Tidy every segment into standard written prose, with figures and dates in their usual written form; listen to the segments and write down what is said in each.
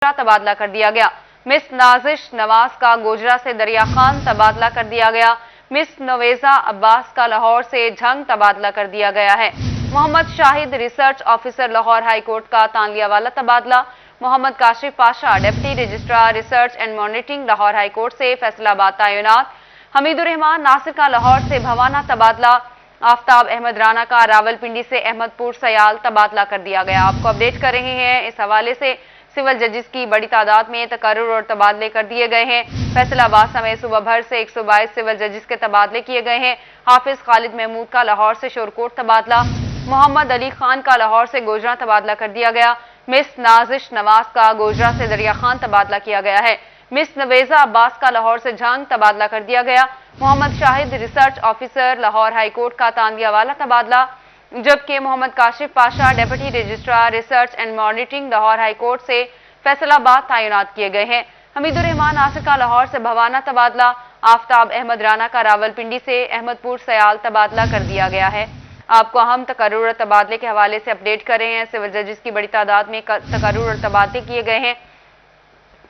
तबादला कर दिया गया। मिस नाजिश नवाज का गोजरा से दरिया खान तबादला कर दिया गया। मिस नवेजा अब्बास का लाहौर से झंग तबादला कर दिया गया है। Mohammad Shahid research officer Lahore high court का तानलिया वाला तबादला। Mohammad Kashif Pasha deputy registrar research and monitoring Lahore high court से फैसलाबाद तैनात। हमीदुर रहमान नासिर का लाहौर से भवाना तबादला। आफ्ताब अहमद राना का रावलपिंडी से अहमदपुर सयाल तबादला कर दिया गया। आपको अपडेट कर रहे हैं। इस हवाले से सिविल जजेस की बड़ी तादाद में तकर्रुर और तबादले कर दिए गए हैं। फैसलाबाद समेत सुबह भर से 122 सिविल जजेस के तबादले किए गए हैं। हाफिज खालिद महमूद का लाहौर से शोरकोट तबादला। मोहम्मद अली खान का लाहौर से गोजरा तबादला कर दिया गया। मिस नाजिश नवाज का गोजरा से दरिया खान तबादला किया गया है। मिस नवेजा अब्बास का लाहौर से झंग तबादला कर दिया गया। Mohammad Shahid research officer Lahore high court का तानलिया वाला तबादला, जबकि Mohammad Kashif Pasha deputy registrar research and monitoring Lahore high court से फैसलाबाद तैनात किए गए हैं। हमीदुर रहमान नासिर का लाहौर से भवाना तबादला। आफ्ताब अहमद राना का रावलपिंडी से अहमदपुर सयाल तबादला कर दिया गया है। आपको अहम तकर्रुर और तबादले के हवाले से अपडेट कर रहे हैं। सिविल जजेस की बड़ी तादाद में तकर्रुर और तबादले किए गए हैं।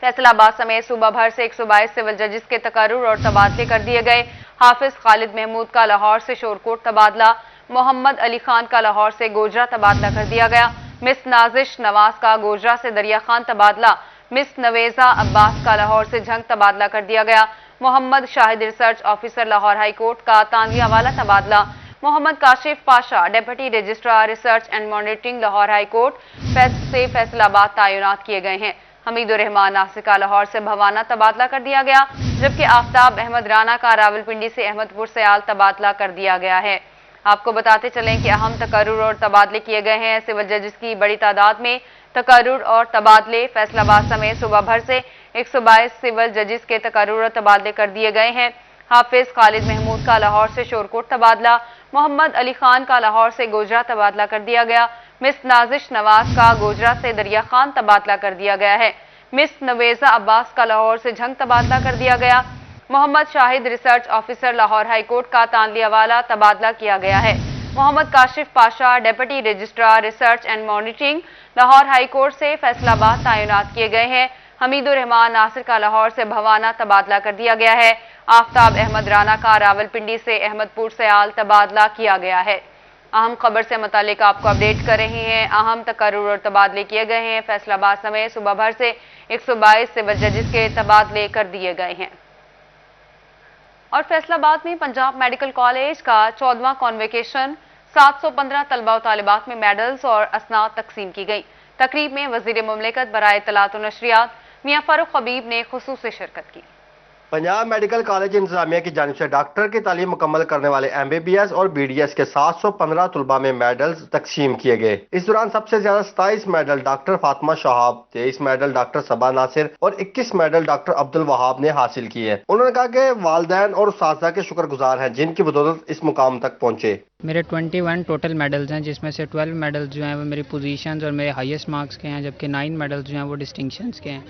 फैसलाबाद समेत सूबा भर से 122 सिविल जजेस के तकर्रुर और तबादले कर दिए गए। हाफिज खालिद महमूद का लाहौर से शोरकोट तबादला। मोहम्मद अली खान का लाहौर से गोजरा तबादला कर दिया गया। मिस नाजिश नवाज का गोजरा से दरिया खान तबादला। मिस नवेजा अब्बास का लाहौर से झंग तबादला कर दिया गया। Mohammad Shahid research officer Lahore high court का तानलिया वाला तबादला। Mohammad Kashif Pasha deputy registrar research and monitoring Lahore high court से फैसलाबाद तैनात किए गए हैं। हमीदुर रहमान नासिर का लाहौर से भवाना तबादला कर दिया गया, जबकि आफ्ताब अहमद राना का रावलपिंडी से अहमदपुर सयाल तबादला कर दिया गया है। आपको बताते चलें कि अहम तकर्रुर और तबादले किए गए हैं। सिविल जजेस की बड़ी तादाद में तकर्रुर और तबादले फैसलाबाद समेत सुबह भर से 122 सिविल जजेस के तकर्रुर और तबादले कर दिए गए हैं। हाफिज खालिद महमूद का लाहौर से शोरकोट तबादला। मोहम्मद अली खान का लाहौर से गोजरा तबादला कर दिया गया। मिस नाजिश नवाज का गोजरा से दरिया खान तबादला कर दिया गया है। मिस नवेजा अब्बास का लाहौर से झंग तबादला कर दिया गया। Mohammad Shahid research officer Lahore high court का तानलिया वाला तबादला किया गया है। Mohammad Kashif Pasha deputy registrar research and monitoring Lahore high court से फैसलाबाद तैनात किए गए हैं। हमीदुर रहमान नासिर का लाहौर से भवाना तबादला कर दिया गया है। आफ्ताब अहमद राना का रावलपिंडी से अहमदपुर सयाल तबादला किया गया है। अहम खबर से मुतालिक आपको अपडेट कर रहे हैं। अहम तकर्रुर और तबादले किए गए हैं। फैसलाबाद समेत सुबह भर से 122 सिविल जजेस के तबादले कर दिए गए हैं। और फैसलाबाद में पंजाब मेडिकल कॉलेज का 14वां कॉन्वोकेशन 715 तलबा और तालिबात में मेडल्स और असनाद तकसीम की गई। तकरीब में वजीर मुमलिकत बराए इत्तलात और नशरियात मियां फारूक हबीब ने खुसूसी शिरकत की। पंजाब मेडिकल कॉलेज इंतजामिया की जानिब से डॉक्टर की तालीम मुकम्मल करने वाले MBBS और BDS के 715 तलबा में मेडल्स तकसीम किए गए। इस दौरान सबसे ज्यादा 27 medal doctor Fatima Shahab, 23 medal doctor Saba Nasir और 21 मेडल डॉक्टर अब्दुल वहाब ने हासिल किए। उन्होंने कहा कि वालिदैन और उस्तादा के शुक्रगुजार हैं जिनकी बदौलत इस मुकाम तक पहुंचे। मेरे 21 टोटल मेडल्स हैं, जिसमें से 12 मेडल्स जो हैं वो मेरी पोजीशंस और मेरे हाईएस्ट मार्क्स के हैं, जबकि 9 मेडल्स जो हैं वो डिस्टिंक्शंस के हैं।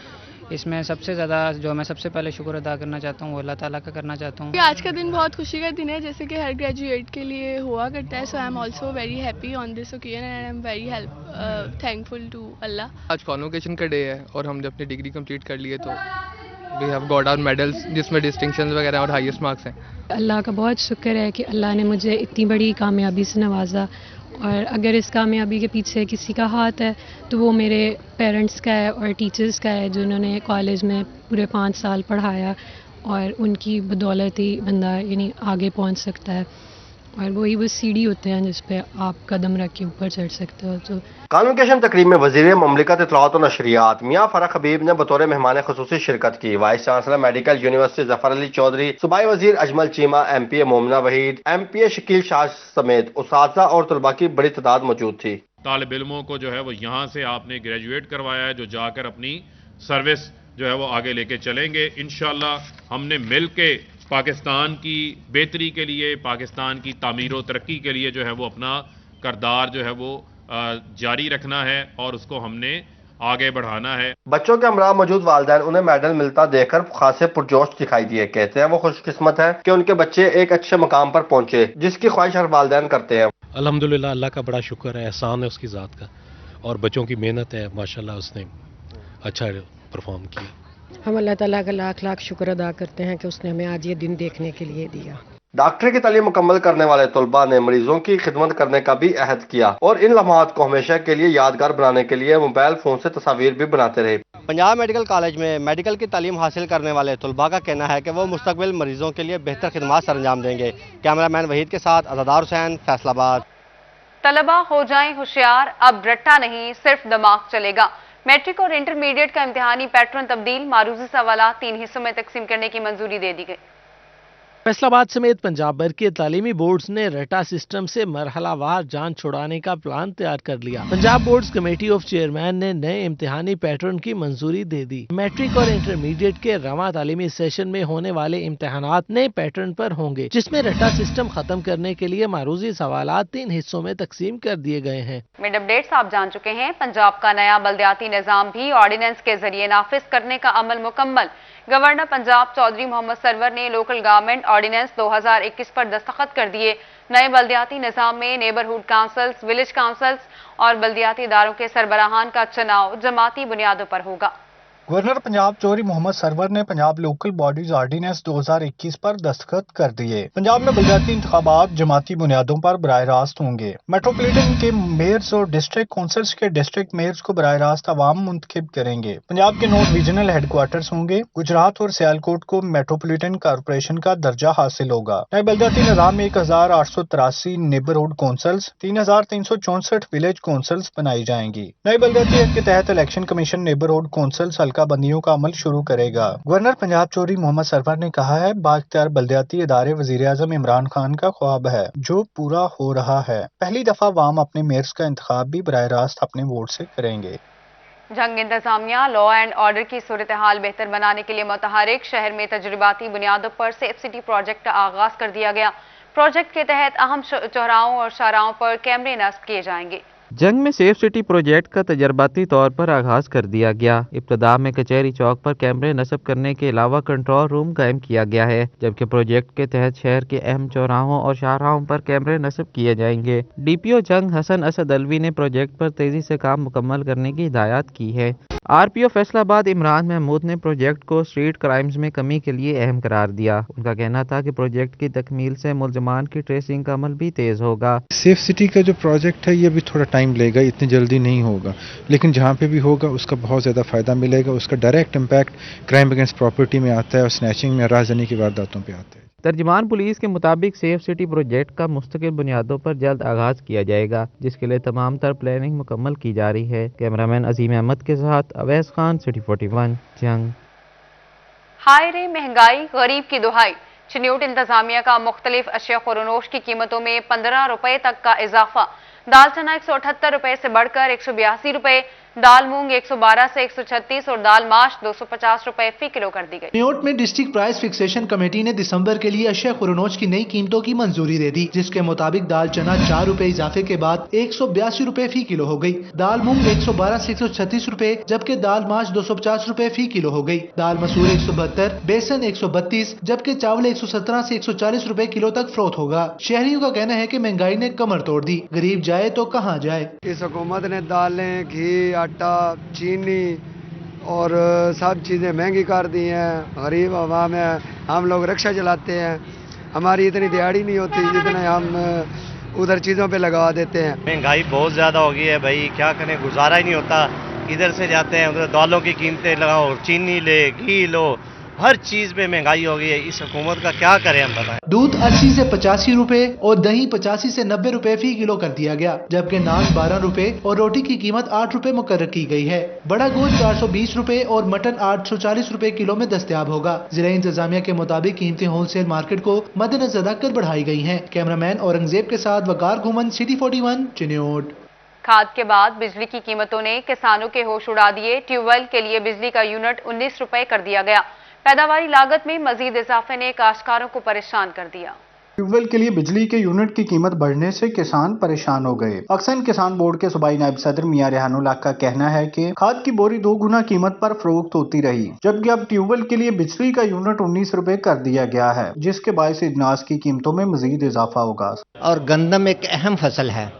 इसमें सबसे ज़्यादा जो मैं सबसे पहले शुक्र अदा करना चाहता हूँ वो अल्लाह ताला का करना चाहता हूँ। आज का दिन बहुत खुशी का दिन है, जैसे कि हर ग्रेजुएट के लिए हुआ करता है। So I am also very happy on this occasion and I am very thankful to Allah. आज कॉन्वोकेशन का डे है और हमने अपनी डिग्री कंप्लीट कर ली है, तो we have got our medals जिसमें डिस्टिंक्शंस वगैरह और हाईएस्ट मार्क्स हैं। अल्लाह का बहुत शुक्र है कि अल्लाह ने मुझे इतनी बड़ी कामयाबी से नवाजा, और अगर इस कामयाबी के पीछे किसी का हाथ है तो वो मेरे पेरेंट्स का है और टीचर्स का है, जिन्होंने कॉलेज में पूरे 5 साल पढ़ाया, और उनकी बदौलत ही बंदा यानी आगे पहुंच सकता है, और वही वो सीढ़ी होते हैं जिस पे आप कदम रख के ऊपर चढ़ सकते हो। तो कॉन्वोकेशन तकरीब में वजीर मुमलिकत इत्तलात और नशरियात मियां फारूक हबीब ने बतौर मेहमान खुसूसी शिरकत की। Vice chancellor medical university Zafar Ali Chaudhry, सूबाई वजीर अजमल चीमा, MPA मोमिना वहीद, MPA शकील शाह समेत उस्तादा और तलबा की बड़ी तादाद मौजूद थी। तालिब इल्मों को जो है वो यहाँ से आपने ग्रेजुएट करवाया है, जो जाकर अपनी सर्विस जो है वो आगे लेके चलेंगे। इंशाल्लाह हमने मिल के पाकिस्तान की बेहतरी के लिए, पाकिस्तान की तामीर और तरक्की के लिए जो है वो अपना किरदार जो है वो जारी रखना है और उसको हमने आगे बढ़ाना है। बच्चों के हमरा मौजूद वालिदैन उन्हें मेडल मिलता देखकर खासे पुरजोश दिखाई दिए। कहते हैं वो खुशकिस्मत है कि उनके बच्चे एक अच्छे मकाम पर पहुंचे, जिसकी ख्वाहिश हर वालिदैन करते हैं। अल्हम्दुलिल्लाह, अल्लाह का बड़ा शुक्र है, एहसान है उसकी ज़ात का, और बच्चों की मेहनत है। माशाल्लाह उसने अच्छा परफॉर्म किया। हम अल्लाह ताला का लाख लाख शुक्र अदा करते हैं कि उसने हमें आज ये दिन देखने के लिए दिया। डॉक्टरी की तालीम मुकम्मल करने वाले तलबा ने मरीजों की खिदमत करने का भी अहद किया और इन लम्हात को हमेशा के लिए यादगार बनाने के लिए मोबाइल फोन से तस्वीर भी बनाते रहे। पंजाब मेडिकल कॉलेज में मेडिकल की तालीम हासिल करने वाले तलबा का कहना है कि वो मुस्तकबिल मरीजों के लिए बेहतर खिदमत सरंजाम देंगे। कैमरामैन वहीद के साथ अज़ादार हुसैन, फैसलाबाद। तलबा हो जाएं होशियार, अब रट्टा नहीं सिर्फ दिमाग चलेगा। मैट्रिक और इंटरमीडिएट का इम्तिहानी पैटर्न तब्दील, मारूजी सवालात 3 हिस्सों में तकसीम करने की मंजूरी दे दी गई। फैसलाबाद समेत पंजाब भर के तालीमी बोर्ड्स ने रटा सिस्टम से मरहलावार जान छुड़ाने का प्लान तैयार कर लिया। Punjab boards committee of chairman ने नए इम्तिहानी पैटर्न की मंजूरी दे दी। मैट्रिक और इंटरमीडिएट के रवां तालीमी सेशन में होने वाले इम्तिहानात नए पैटर्न पर होंगे, जिसमें रटा सिस्टम खत्म करने के लिए मारूजी सवालात 3 हिस्सों में तकसीम कर दिए गए हैं। मिड अपडेट्स आप जान चुके हैं। पंजाब का नया बल्दियाती निजाम भी ऑर्डिनेंस के जरिए नाफिज करने का अमल मुकम्मल। गवर्नर पंजाब चौधरी मोहम्मद सरवर ने लोकल गवर्नमेंट ऑर्डिनेंस 2021 पर दस्तखत कर दिए। नए बल्दियाती निजाम में नेबरहुड काउंसिल्स, विलेज काउंसिल्स और बल्दियाती इदारों के सरबराहान का चुनाव जमाती बुनियादों पर होगा। गवर्नर पंजाब चौधरी मोहम्मद सरवर ने पंजाब लोकल बॉडीज ऑर्डिनेंस 2021 पर दस्तखत कर दिए। पंजाब में बल्दियाती इंतखाबात जमाती बुनियादों पर बराह रास्त होंगे। मेट्रोपॉलिटन के मेयर्स और डिस्ट्रिक्ट काउंसिल्स के डिस्ट्रिक्ट मेयर्स को बराह रास्त अवाम मुंतखब करेंगे। पंजाब के 9 रीजनल हेडक्वार्टर्स होंगे। गुजरात और सियालकोट को मेट्रोपॉलिटन कॉर्पोरेशन का दर्जा हासिल होगा। नए बल्दियाती निजाम में 1883 नेबरहुड काउंसिल्स, 3364 विलेज काउंसिल्स बनाई जाएंगी। नए बल्दियाती एक्ट के तहत इलेक्शन कमीशन नेबरहुड काउंसिल्स बंदियों का अमल शुरू करेगा। गवर्नर पंजाब चौधरी मोहम्मद सरवर ने कहा है, बाख्तियार बल्दियाती इदारे वजीर आजम इमरान खान का ख्वाब है जो पूरा हो रहा है। पहली दफा अवाम अपने मेयर्स का इंतखाब भी बराह रास्त अपने वोट से करेंगे। जंग इंतजामिया लॉ एंड ऑर्डर की सूरत हाल बेहतर बनाने के लिए मुतहरिक शहर में तजुर्बाती बुनियादों पर सेफ सिटी प्रोजेक्ट का आगाज कर दिया गया। प्रोजेक्ट के तहत अहम चौराहों और शाहराहों पर कैमरे नस्ब किए जाएंगे। जंग में सेफ सिटी प्रोजेक्ट का तजर्बाती तौर पर आगाज कर दिया गया। इब्तदा में कचहरी चौक पर कैमरे नस्ब करने के अलावा कंट्रोल रूम कायम किया गया है, जबकि प्रोजेक्ट के तहत शहर के अहम चौराहों और शाहराहों पर कैमरे नस्ब किए जाएंगे। डीपीओ जंग हसन असद अलवी ने प्रोजेक्ट पर तेजी से काम मुकम्मल करने की हिदायत की है। आरपीओ फैसलाबाद इमरान महमूद ने प्रोजेक्ट को स्ट्रीट क्राइम्स में कमी के लिए अहम करार दिया। उनका कहना था कि प्रोजेक्ट की तकमील से मुलजमान की ट्रेसिंग का अमल भी तेज होगा। सेफ सिटी का जो प्रोजेक्ट है ये भी थोड़ा टाइम लेगा, इतनी जल्दी नहीं होगा, लेकिन जहाँ पे भी होगा उसका बहुत ज़्यादा फ़ायदा मिलेगा। उसका direct impact crime against property में आता है और स्नैचिंग में, राहज़नी की वारदातों पे आता है। तर्जुमान पुलिस के मुताबिक सेफ सिटी प्रोजेक्ट का मुस्तकिल बुनियादों पर जल्द आगाज किया जाएगा, जिसके लिए तमाम तर प्लानिंग मुकम्मल की जा रही है। कैमरामैन अजीम अहमद के साथ अवैस खान, सिटी 41, जंग। हाय रे महंगाई, गरीब की दुहाई। चिन्यूट इंतजामिया का मुख्तलिफ अशिया खुरनोश की कीमतों में 15 रुपए तक का इजाफा। दाल चना 178 रुपए से बढ़कर 182 रुपए, दाल मूंग 112 से 136 और दाल माश 250 रुपए फी किलो कर दी गई। चिन्यूट में डिस्ट्रिक्ट प्राइस फिक्सेशन कमेटी ने दिसंबर के लिए अशिया खुरनोश की नई कीमतों की मंजूरी दे दी, जिसके मुताबिक दाल चना 4 रुपए इजाफे के बाद 182 रुपए फी किलो हो गई। दाल मूंग 112 से 136 रुपए, जबकि दाल माश 250 रुपए फी किलो हो गई। दाल मसूर 172, बेसन 132, जबकि चावल 117 से 140 रुपए किलो तक फरोख्त होगा। शहरियों का कहना है कि महंगाई ने कमर तोड़ दी, गरीब जाए तो कहाँ जाए। इस हुकूमत ने दालें, घी, आटा, चीनी और सब चीज़ें महंगी कर दी हैं। गरीब आवाम है, हम लोग रिक्शा चलाते हैं, हमारी इतनी दिहाड़ी नहीं होती जितने हम उधर चीज़ों पे लगा देते हैं। महंगाई बहुत ज़्यादा हो गई है भाई, क्या करें, गुजारा ही नहीं होता। इधर से जाते हैं उधर दालों की कीमतें लगाओ, चीनी ले, घी लो, हर चीज में महंगाई हो गई है। इस हुकूमत का क्या करें हम बताएं। दूध 80 से 85 रुपए और दही 85 से 90 रुपए फी किलो कर दिया गया, जबकि नान 12 रुपए और रोटी की कीमत 8 रुपए मुकर्रर की गई है। बड़ा गोश्त 420 रुपए और मटन 840 रुपए किलो में दस्तयाब होगा। जिला इंतजामिया के मुताबिक कीमतें होलसेल मार्केट को मद्देनजर रखकर बढ़ाई गई हैं। कैमरामैन औरंगजेब के साथ वकार घुमन, सिटी 41, चिन्यूट। खाद के बाद बिजली की कीमतों ने किसानों के होश उड़ा दिए। ट्यूबवेल के लिए बिजली का यूनिट 19 रुपए कर दिया गया। पैदावारी लागत में मजीद इजाफे ने काश्तकारों को परेशान कर दिया। ट्यूबवेल के लिए बिजली के यूनिट की कीमत बढ़ने से किसान परेशान हो गए। अक्सर किसान बोर्ड के सूबाई नायब सदर मियां रेहानुल्लाह का कहना है कि खाद की बोरी 2 गुना कीमत पर फरोख्त होती रही, जबकि अब ट्यूबवेल के लिए बिजली का यूनिट 19 रुपए कर दिया गया है, जिसके बायस इजनास की कीमतों में मजीद इजाफा होगा। और गंदम एक अहम फसल है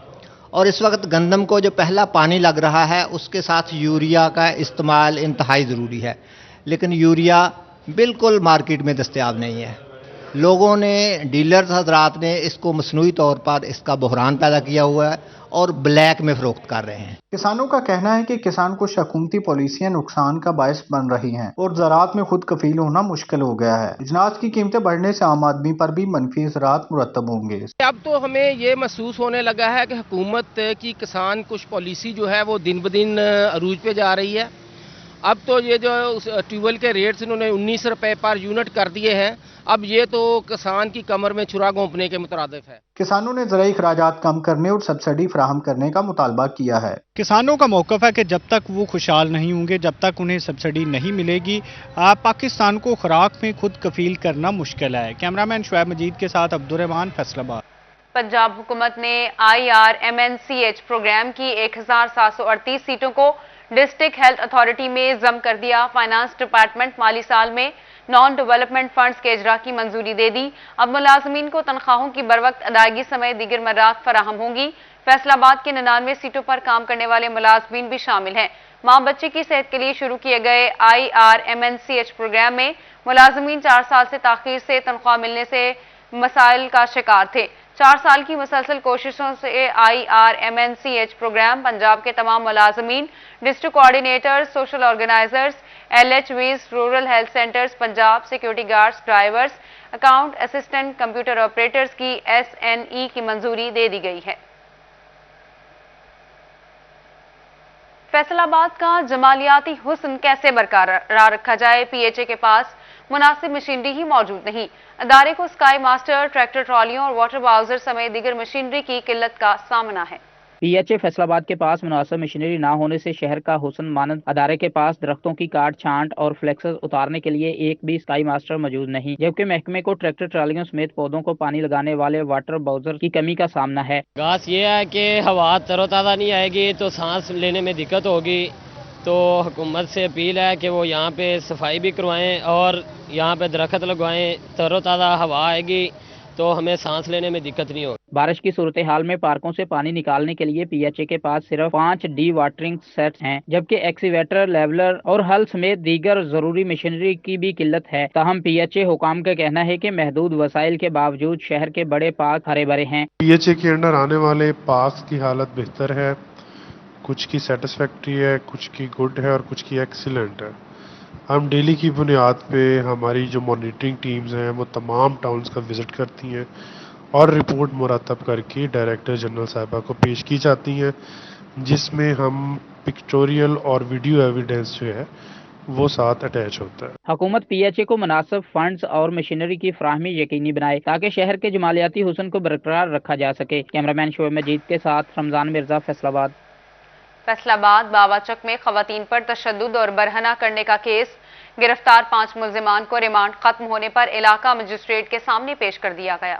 اور اس وقت گندم کو جو پہلا پانی لگ رہا ہے اس کے ساتھ یوریا کا استعمال انتہائی ضروری ہے، لیکن یوریا بالکل مارکیٹ میں دستیاب نہیں ہے۔ لوگوں نے، ڈیلرز حضرات نے اس کو مصنوعی طور پر اس کا بحران پیدا کیا ہوا ہے اور بلیک میں فروخت کر رہے ہیں۔ کسانوں کا کہنا ہے کہ کسان کچھ حکومتی پالیسیاں نقصان کا باعث بن رہی ہیں اور زراعت میں خود کفیل ہونا مشکل ہو گیا ہے۔ اجناس کی قیمتیں بڑھنے سے عام آدمی پر بھی منفی اثرات مرتب ہوں گے۔ اب تو ہمیں یہ محسوس ہونے لگا ہے کہ حکومت کی کسان کچھ پالیسی جو ہے وہ دن بدن عروج پہ جا رہی ہے۔ اب تو یہ جو ٹیوبویل کے ریٹس انہوں نے 19 روپے پر یونٹ کر دیے ہیں، اب یہ تو کسان کی کمر میں چھرا گھونپنے کے مترادف ہے۔ کسانوں نے زرعی اخراجات کم کرنے اور سبسڈی فراہم کرنے کا مطالبہ کیا ہے۔ کسانوں کا موقف ہے کہ جب تک وہ خوشحال نہیں ہوں گے، جب تک انہیں سبسڈی نہیں ملے گی، پاکستان کو خوراک میں خود کفیل کرنا مشکل ہے۔ کیمرامین شعیب مجید کے ساتھ عبدالرحمان، فیصل آباد۔ پنجاب حکومت نے IRMNCH پروگرام کی 1738 سیٹوں کو ڈسٹرکٹ ہیلتھ اتھارٹی میں ضم کر دیا۔ فائنانس ڈپارٹمنٹ مالی سال میں نان ڈیولپمنٹ فنڈز کے اجرا کی منظوری دے دی۔ اب ملازمین کو تنخواہوں کی بروقت ادائیگی سمیت دیگر مراحت فراہم ہوں گی۔ فیصل آباد کے 99 سیٹوں پر کام کرنے والے ملازمین بھی شامل ہیں۔ ماں بچے کی صحت کے لیے شروع کیے گئے IRMNCH پروگرام میں ملازمین 4 سال سے تاخیر سے تنخواہ ملنے سے مسائل کا شکار تھے۔ 4 سال کی مسلسل کوششوں سے IRMNCH پروگرام پنجاب کے تمام ملازمین، district coordinators, social organisers, LHVs، rural health centres Punjab, security guards, drivers, account assistant, computer operators کی SNE کی منظوری دے دی گئی ہے۔ فیصل آباد کا جمالیاتی حسن کیسے برقرار رکھا جائے؟ PHA کے پاس مناسب مشینری ہی موجود نہیں۔ ادارے کو اسکائی ماسٹر، ٹریکٹر ٹرالیوں اور واٹر باؤزر سمیت دیگر مشینری کی قلت کا سامنا ہے۔ PHA فیصل آباد کے پاس مناسب مشینری نہ ہونے سے شہر کا حسن مانند ادارے کے پاس درختوں کی کاٹ چھانٹ اور فلیکسز اتارنے کے لیے ایک بھی اسکائی ماسٹر موجود نہیں، جبکہ محکمے کو ٹریکٹر ٹرالیوں سمیت پودوں کو پانی لگانے والے واٹر باؤزر کی کمی کا سامنا ہے۔ گھاس یہ ہے کہ ہوا تر و تازہ نہیں آئے گی تو سانس لینے میں دقت ہوگی، تو حکومت سے اپیل ہے کہ وہ یہاں پہ صفائی بھی کروائیں اور یہاں پہ درخت لگوائیں، تر و تازہ ہوا آئے گی تو ہمیں سانس لینے میں دقت نہیں ہوگی۔ بارش کی صورتحال میں پارکوں سے پانی نکالنے کے لیے PHA کے پاس صرف 5 ڈی واٹرنگ سیٹس ہیں، جبکہ ایکسیویٹر، لیولر اور ہل سمیت دیگر ضروری مشینری کی بھی قلت ہے۔ تاہم PHA حکام کا کہنا ہے کہ محدود وسائل کے باوجود شہر کے بڑے پارک ہرے بھرے ہیں۔ PHA کے انڈر آنے والے پارکس کی حالت بہتر ہے، کچھ کی سیٹسفیکٹری ہے، کچھ کی گڈ ہے اور کچھ کی ایکسیلنٹ ہے۔ ہم ڈیلی کی بنیاد پہ ہماری جو مانیٹرنگ ٹیمز ہیں وہ تمام ٹاؤنز کا وزٹ کرتی ہیں اور رپورٹ مرتب کر کے ڈائریکٹر جنرل صاحبہ کو پیش کی جاتی ہیں، جس میں ہم پکٹوریل اور ویڈیو ایویڈنس جو ہے وہ ساتھ اٹیچ ہوتا ہے۔ حکومت PHA کو مناسب فنڈز اور مشینری کی فراہمی یقینی بنائے تاکہ شہر کے جمالیاتی حسن کو برقرار رکھا جا سکے۔ کیمرامین شعیب مجید کے ساتھ رمضان مرزا، فیصل آباد۔ فیصل آباد باوا چک میں خواتین پر تشدد اور برہنہ کرنے کا کیس، گرفتار 5 ملزمان کو ریمانڈ ختم ہونے پر علاقہ مجسٹریٹ کے سامنے پیش کر دیا گیا۔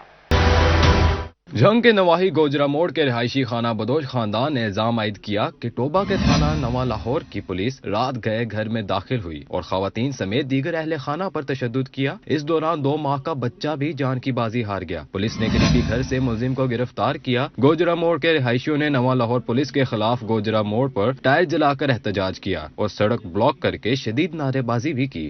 جھنگ کے نواحی گوجرا موڑ کے رہائشی خانہ بدوش خاندان نے الزام عائد کیا کہ ٹوبہ کے تھانہ نواں لاہور کی پولیس رات گئے گھر میں داخل ہوئی اور خواتین سمیت دیگر اہل خانہ پر تشدد کیا۔ اس دوران 2 ماہ کا بچہ بھی جان کی بازی ہار گیا۔ پولیس نے قریبی گھر سے ملزم کو گرفتار کیا۔ گوجرا موڑ کے رہائشیوں نے نواں لاہور پولیس کے خلاف گوجرا موڑ پر ٹائر جلا کر احتجاج کیا اور سڑک بلاک کر کے شدید نعرے بازی بھی کی۔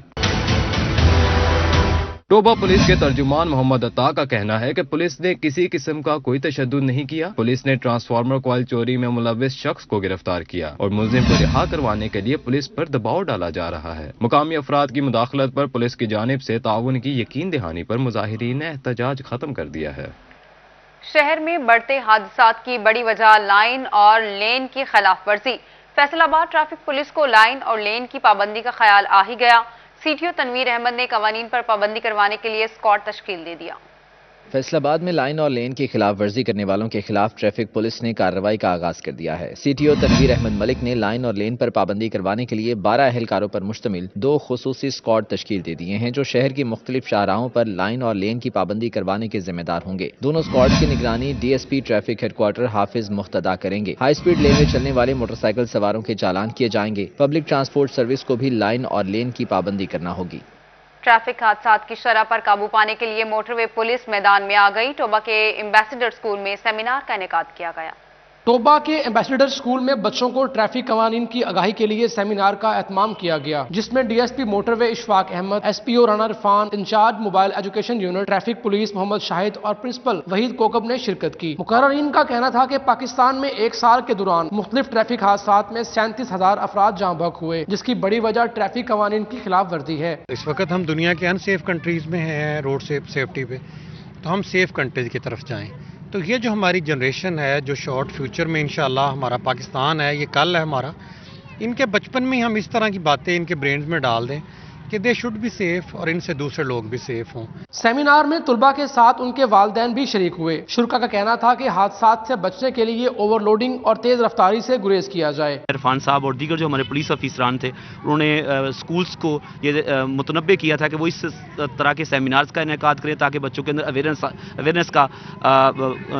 ٹوبہ پولیس کے ترجمان محمد عطا کا کہنا ہے کہ پولیس نے کسی قسم کا کوئی تشدد نہیں کیا۔ پولیس نے ٹرانسفارمر کوائل چوری میں ملوث شخص کو گرفتار کیا اور ملزم کو رہا کروانے کے لیے پولیس پر دباؤ ڈالا جا رہا ہے۔ مقامی افراد کی مداخلت پر پولیس کی جانب سے تعاون کی یقین دہانی پر مظاہرین نے احتجاج ختم کر دیا ہے۔ شہر میں بڑھتے حادثات کی بڑی وجہ لائن اور لین کی خلاف ورزی۔ فیصل آباد ٹریفک پولیس کو لائن اور لین کی پابندی کا خیال آ ہی گیا۔ CTO تنویر احمد نے قوانین پر پابندی کروانے کے لیے اسکواڈ تشکیل دے دیا۔ فیصل آباد میں لائن اور لین کی خلاف ورزی کرنے والوں کے خلاف ٹریفک پولیس نے کارروائی کا آغاز کر دیا ہے۔ CTO تنویر احمد ملک نے لائن اور لین پر پابندی کروانے کے لیے 12 اہلکاروں پر مشتمل 2 خصوصی اسکواڈ تشکیل دے دیے ہیں جو شہر کی مختلف شاہراہوں پر لائن اور لین کی پابندی کروانے کے ذمہ دار ہوں گے۔ دونوں اسکواڈ کی نگرانی DSP ٹریفک ہیڈ کوارٹر حافظ مقتدا کریں گے۔ ہائی سپیڈ لین میں چلنے والے موٹر سائیکل سواروں کے چالان کیے جائیں گے۔ پبلک ٹرانسپورٹ سروس کو بھی لائن اور لین کی پابندی کرنا ہوگی۔ ٹریفک حادثات کی شرح پر قابو پانے کے لیے موٹر وے پولیس میدان میں آ گئی۔ ٹوبہ کے ایمبیسڈر اسکول میں سیمینار کا انعقاد کیا گیا۔ टोबा के एम्बेसडर स्कूल में बच्चों को ट्रैफिक कवानीन की आगाही के लिए सेमिनार का एहतमाम किया गया, जिसमें DSP motorway Ishfaq Ahmad, SPO Rana Irfan, incharge mobile education unit traffic police Mohammad Shahid और प्रिंसिपल वहीद कोकब ने शिरकत की। मुकर्ररीन का कहना था कि पाकिस्तान में एक साल के दौरान मुख्तलिफ ट्रैफिक हादसात में 37,000 अफराद जाँ बहक हुए, जिसकी बड़ी वजह ट्रैफिक कवानीन की खिलाफ वर्जी है। इस वक्त हम दुनिया के अनसेफ कंट्रीज में हैं रोड सेफ्टी पे, तो हम सेफ कंट्रीज की तरफ जाएं। तो ये जो हमारी जनरेशन है, जो शॉर्ट फ्यूचर में इंशाल्लाह हमारा पाकिस्तान है, ये कल है हमारा, इनके बचपन में हम इस तरह की बातें इनके ब्रेन्स में डाल दें कि दे शुड बी सेफ और इनसे दूसरे लोग भी सेफ हों। सेमिनार में तुलबा के साथ उनके वालिदैन भी शरीक हुए। शुरा का कहना था कि हादसात से बचने के लिए ओवरलोडिंग और तेज रफ्तारी से गुरेज किया जाए। इरफान साहब और दीगर जो हमारे पुलिस अफसरान थे, उन्होंने स्कूल्स को ये मुतनब्बे किया था कि वो इस तरह के सेमिनार्स का इनेकाद करें ताकि बच्चों के अंदर अवेयरनेस का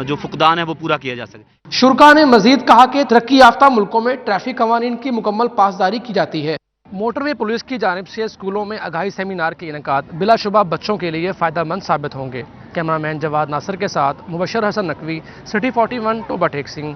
जो फुकदान है वो पूरा किया जा सके। शुरा ने मजीद कहा कि तरक्की याफ्ता मुल्कों में ट्रैफिक कवानीन की मुकम्मल पासदारी की जाती है। मोटरवे पुलिस की जानिब से स्कूलों में आगाही सेमिनार के इनेकाद बिलाशुबा बच्चों के लिए फ़ायदेमंद साबित होंगे। कैमरामैन जवाद नासिर के साथ मुबशर हसन नकवी, सिटी 41, टोबा टेक सिंह।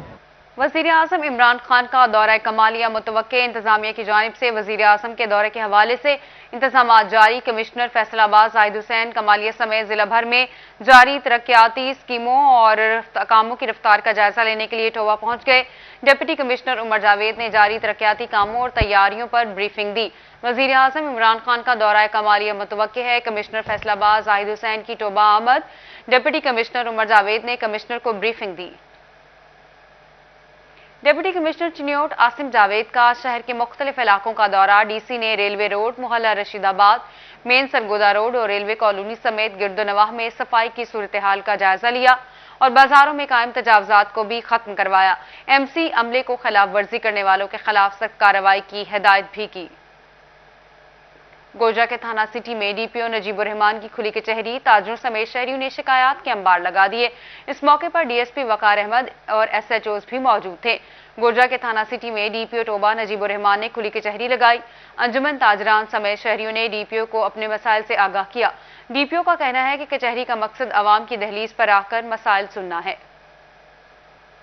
वज़ीर आज़म इमरान खान का दौरा कमालिया मुतवक्के इंतजामिया की जानिब से वज़ीर आज़म के दौरे के हवाले से इंतजामात जारी। कमिश्नर फैसलाबाद जाहिद हुसैन कमालिया समेत जिला भर में जारी तरक्याती स्कीमों और कामों की रफ्तार का जायजा लेने के लिए टोबा पहुंच गए। डिप्टी कमिश्नर उमर जावेद ने जारी तरक्याती कामों और तैयारियों पर ब्रीफिंग दी। वज़ीर आज़म इमरान खान का दौरा कमालिया मुतवक्के है। कमिश्नर फैसलाबाद जाहिद हुसैन की टोबा आमद। डिप्टी कमिश्नर उमर जावेद ने कमिश्नर को ब्रीफिंग दी। डिप्टी कमिश्नर चिन्योट आसिम जावेद का शहर के मुख्तलिफ इलाकों का दौरा। डीसी ने रेलवे रोड, मोहल्ला रशीदाबाद, मेन सरगोदा रोड और रेलवे कॉलोनी समेत गिरदोनवाह में सफाई की सूरत हाल का जायजा लिया और बाजारों में कायम तजावजात को भी खत्म करवाया। एमसी अमले को खिलाफ वर्जी करने वालों के खिलाफ सख्त कार्रवाई की हिदायत भी की। गोजरा के थाना सिटी में डीपीओ नजीबुर रहमान की खुली कचहरी। ताजरों समेत शहरियों ने शिकायत के अंबार लगा दिए। इस मौके पर डीएसपी वकार अहमद और एसएचओज भी मौजूद थे। गोजरा के थाना सिटी में डीपीओ टोबा नजीबुर रहमान ने खुली कचहरी लगाई। अंजुमन ताजरान समेत शहरियों ने डीपीओ को अपने मसाइल से आगाह किया। डीपीओ का कहना है कि कचहरी का मकसद आवाम की दहलीज पर आकर मसाइल सुनना है।